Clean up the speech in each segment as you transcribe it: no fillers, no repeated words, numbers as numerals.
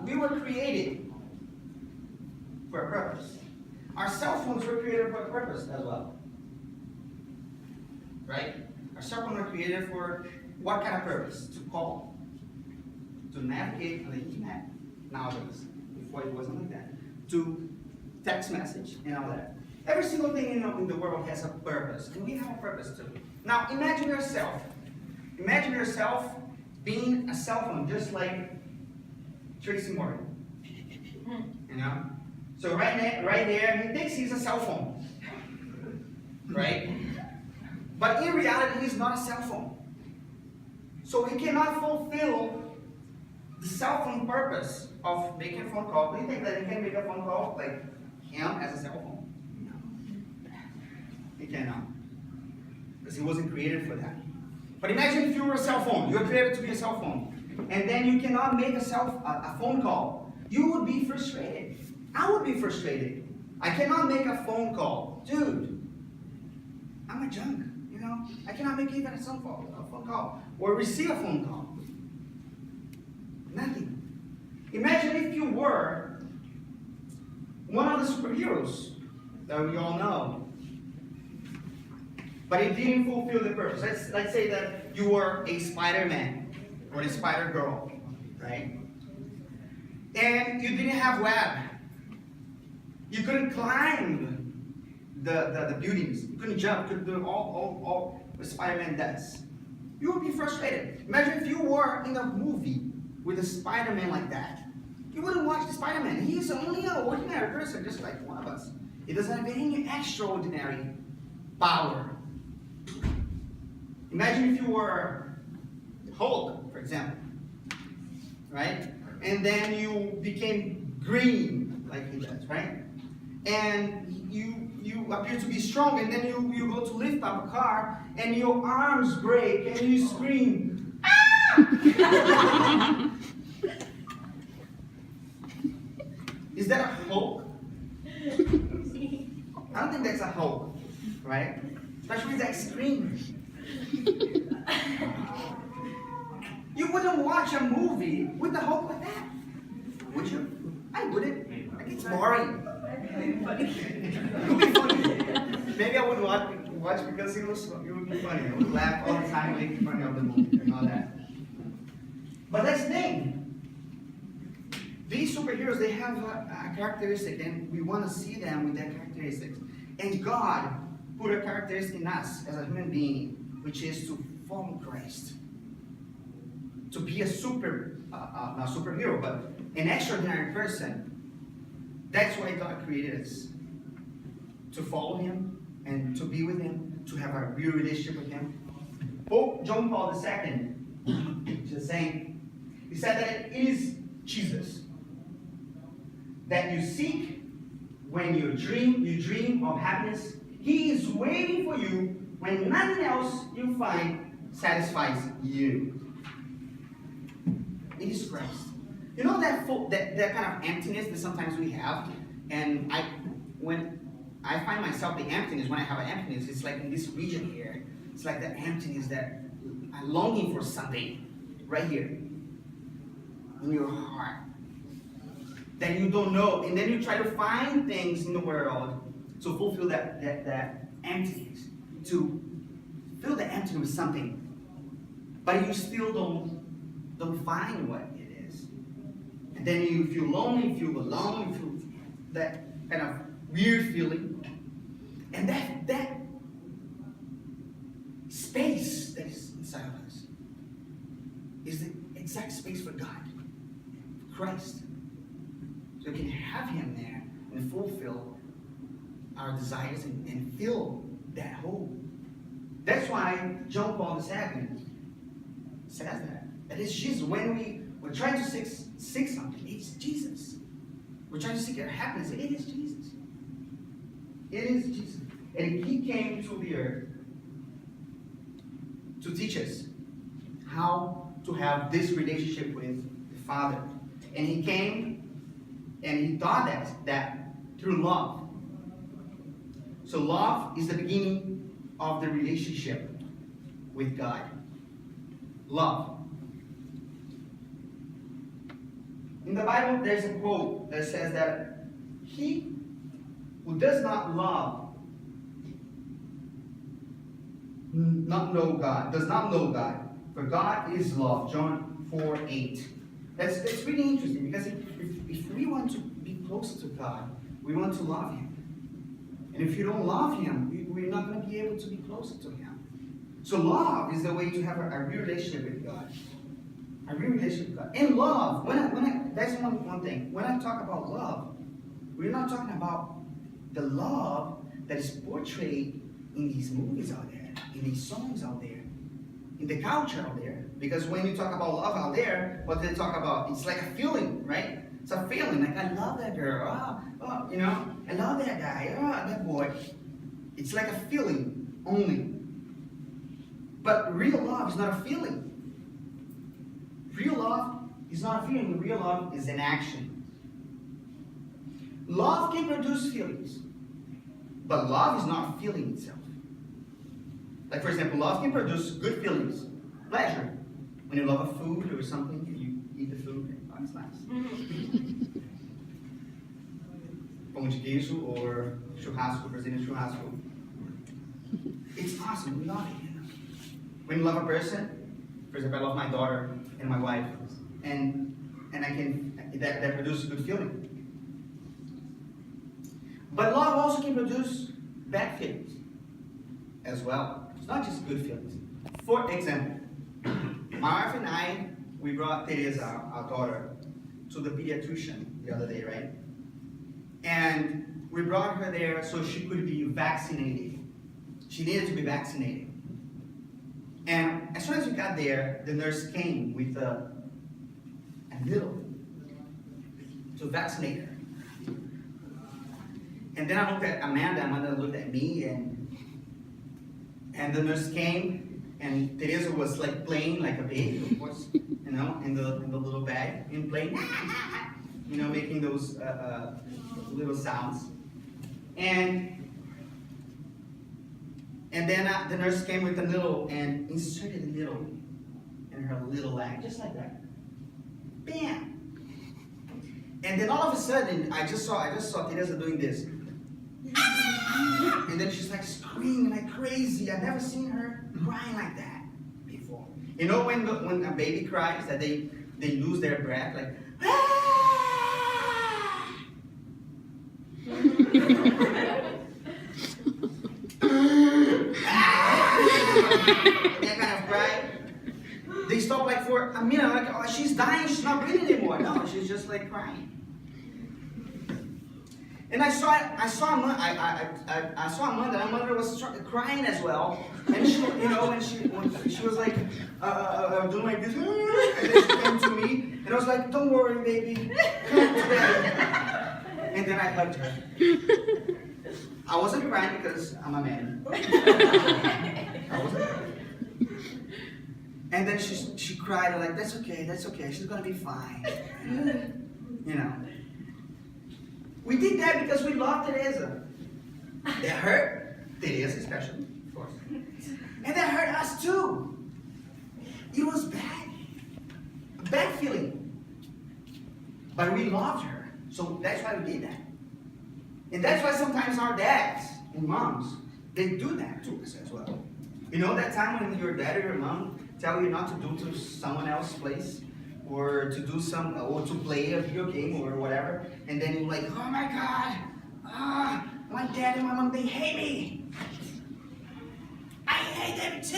we were created for a purpose. Our cell phones were created for a purpose as well. Right? Our cell phones were created for what kind of purpose? To call. To navigate on the internet nowadays. Before it wasn't like that. To text message and all that. Every single thing in the world has a purpose. And we have a purpose too. Now imagine yourself. Imagine yourself being a cell phone just like Tracy Morgan. You know? So right there, he thinks he's a cell phone. Right? But in reality, he's not a cell phone. So he cannot fulfill the cell phone purpose of making a phone call. Do you think that he can make a phone call like him as a cell phone? No. He cannot. Because he wasn't created for that. But imagine if you were a cell phone. You were created to be a cell phone. And then you cannot make a phone call. You would be frustrated. I would be frustrated. I cannot make a phone call. Dude, I'm a junk. You know? I cannot make even a phone call. Or receive a phone call. Nothing. Imagine if you were one of the superheroes that we all know. But it didn't fulfill the purpose. Let's say that you were a Spider-Man or a Spider-Girl, right? And you didn't have web. You couldn't climb the buildings. You couldn't jump. You couldn't do all what Spider-Man does. You would be frustrated. Imagine if you were in a movie with a Spider-Man like that. You wouldn't watch the Spider-Man. He's only an ordinary person, just like one of us. He doesn't have any extraordinary power. Imagine if you were Hulk, for example, right? And then you became green, like he does, right? And you appear to be strong, and then you go to lift up a car, and your arms break, and you scream, ah! Is that a Hulk? I don't think that's a Hulk, right? Especially that scream. You wouldn't watch a movie with a Hulk like that, would you? I wouldn't. Like, it's boring. It would be funny. Maybe I would watch because it would be funny. I would laugh all the time, making fun of the movie and all that. But that's the thing. These superheroes, they have a characteristic, and we want to see them with that characteristics. And God put a characteristic in us as a human being, which is to follow Christ. To be a not superhero, but an extraordinary person. That's why God created us. To follow Him and to be with Him, to have a real relationship with Him. Pope John Paul II, just saying, he said that it is Jesus that you seek when you dream of happiness. He is waiting for you when nothing else you find satisfies you. It is Christ. You know that kind of emptiness that sometimes we have, and when I find myself the emptiness, when I have an emptiness, it's like in this region here. It's like the emptiness that I'm longing for something right here in your heart that you don't know, and then you try to find things in the world to fulfill that emptiness, to fill the emptiness with something, but you still don't find what it is, and then you feel lonely, you feel alone, you feel that kind of weird feeling, and that space that is inside of us is the exact space for God, Christ. So we can have Him there and fulfill our desires and fill that hole. That's why John Paul II says that. That is Jesus. When we're trying to seek something, it's Jesus. We're trying to seek our happiness, it is Jesus. It is Jesus. And He came to the earth to teach us how to have this relationship with the Father. And He came and He taught us that through love. So love is the beginning of the relationship with God. Love. In the Bible, there's a quote that says that he who does not love, does not know God, for God is love. John 4:8. That's really interesting, because if we want to be closer to God, we want to love Him. And if you don't love Him, we're not going to be able to be closer to Him. So love is the way to have a real relationship with God. A real relationship with God. And love, that's one thing. When I talk about love, we're not talking about the love that is portrayed in these movies out there, in these songs out there, in the culture out there. Because when you talk about love out there, what they talk about, it's like a feeling, right? It's a feeling, like I love that girl, I love that guy, that boy. It's like a feeling only. But real love is not a feeling. Real love is not a feeling. Real love is an action. Love can produce feelings, but love is not a feeling itself. Like, for example, love can produce good feelings, pleasure. When you love a food or something, you eat the food, and it's nice. Pão de queijo or churrasco, Brazilian churrasco. It's awesome. We love it. When you love a person, for example, I love my daughter and my wife, and that produces a good feeling. But love also can produce bad feelings as well. It's not just good feelings. For example, my wife and I, we brought Teresa, our daughter, to the pediatrician the other day, right? And we brought her there so she could be vaccinated. She needed to be vaccinated. And as soon as we got there, the nurse came with a needle to vaccinate her. And then I looked at Amanda looked at me, and the nurse came, and Teresa was like playing like a baby, of course, in the little bag, and playing, making those little sounds. And then the nurse came with a needle and inserted the needle in her little leg, just like that. Bam! And then all of a sudden, I just saw Teresa doing this. And then she's like screaming like crazy. I've never seen her crying like that before. You know when a baby cries, that they lose their breath, like, that kind of cry. They stop like for a minute, like, oh, she's dying, she's not breathing anymore. No, she's just like crying. And I saw Amanda. Amanda was crying as well, and she, when she was like doing like this, and then she came to me, and I was like, "Don't worry, baby, come together." And then I hugged her. I wasn't crying because I'm a man. I wasn't crying. And then she cried, like, that's okay, she's gonna be fine. We did that because we loved Teresa. That hurt Teresa especially, of course. And that hurt us too. It was bad. A bad feeling. But we loved her. So that's why we did that. And that's why sometimes our dads and moms, they do that to us as well. You know that time when your dad or your mom tell you not to do to someone else's place? Or to do or to play a video game or whatever, and then you're like, oh my God, my dad and my mom, they hate me. I hate them too.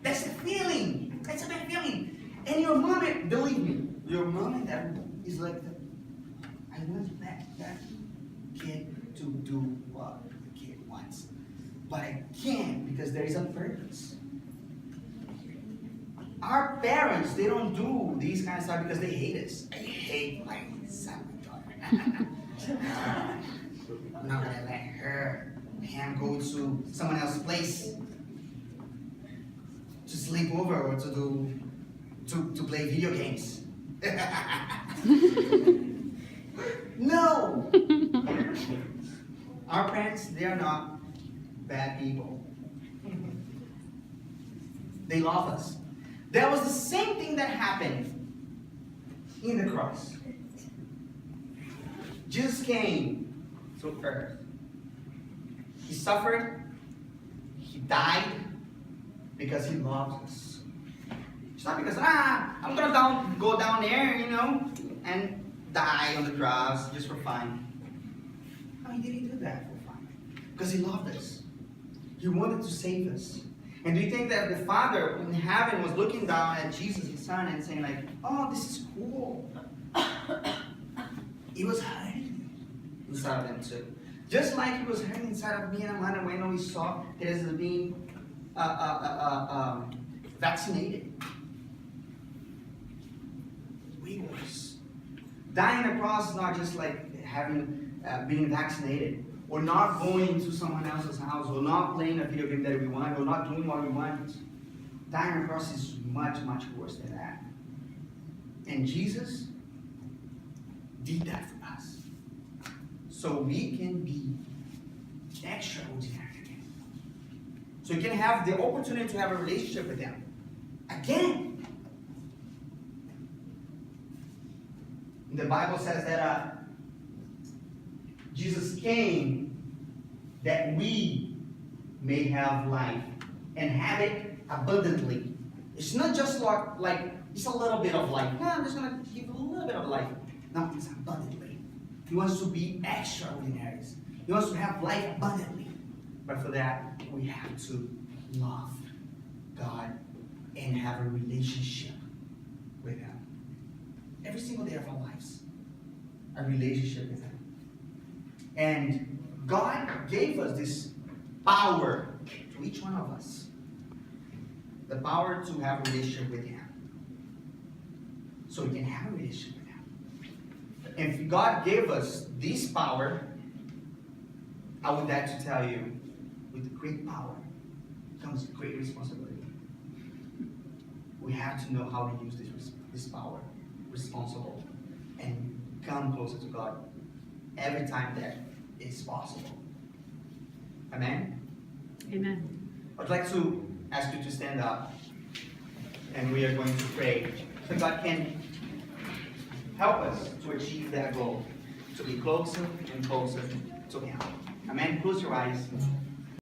That's a feeling. That's a bad feeling. And your mom, believe me, your mom and dad is like, I want that kid to do what the kid wants, but I can't because there is a purpose. Our parents, they don't do these kind of stuff because they hate us. I hate my son. I'm not gonna let him go to someone else's place to sleep over or to play video games. No! Our parents, they are not bad people. They love us. That was the same thing that happened in the cross. Jesus came to earth. He suffered. He died because he loves us. It's not because, I'm going to go down there, and die on the cross just for fun. No, he didn't do that for fun. Because he loved us. He wanted to save us. And do you think that the Father in heaven was looking down at Jesus, his son, and saying like, oh, this is cool. He was hurting inside of them too. Just like he was hurting inside of me and Amanda when we saw Teresa being vaccinated. Way worse. Dying on the cross is not just like being vaccinated, or not going to someone else's house, or not playing a video game that we want, or not doing what we want. Dying on the cross is much, much worse than that. And Jesus did that for us. So we can be extraordinary. So you can have the opportunity to have a relationship with Him. Again. The Bible says that Jesus came that we may have life and have it abundantly. It's not just like it's a little bit of life. No, I'm just going to give a little bit of life. No, it's abundantly. He wants to be extraordinary. He wants to have life abundantly. But for that, we have to love God and have a relationship with Him. Every single day of our lives, a relationship with Him. And God gave us this power to each one of us. The power to have a relationship with Him. So we can have a relationship with Him. And if God gave us this power, I would like to tell you, with great power comes great responsibility. We have to know how to use this power responsible and come closer to God every time that is possible. Amen? Amen. I'd like to ask you to stand up, and we are going to pray so God can help us to achieve that goal, to be closer and closer to Him. Amen? Close your eyes.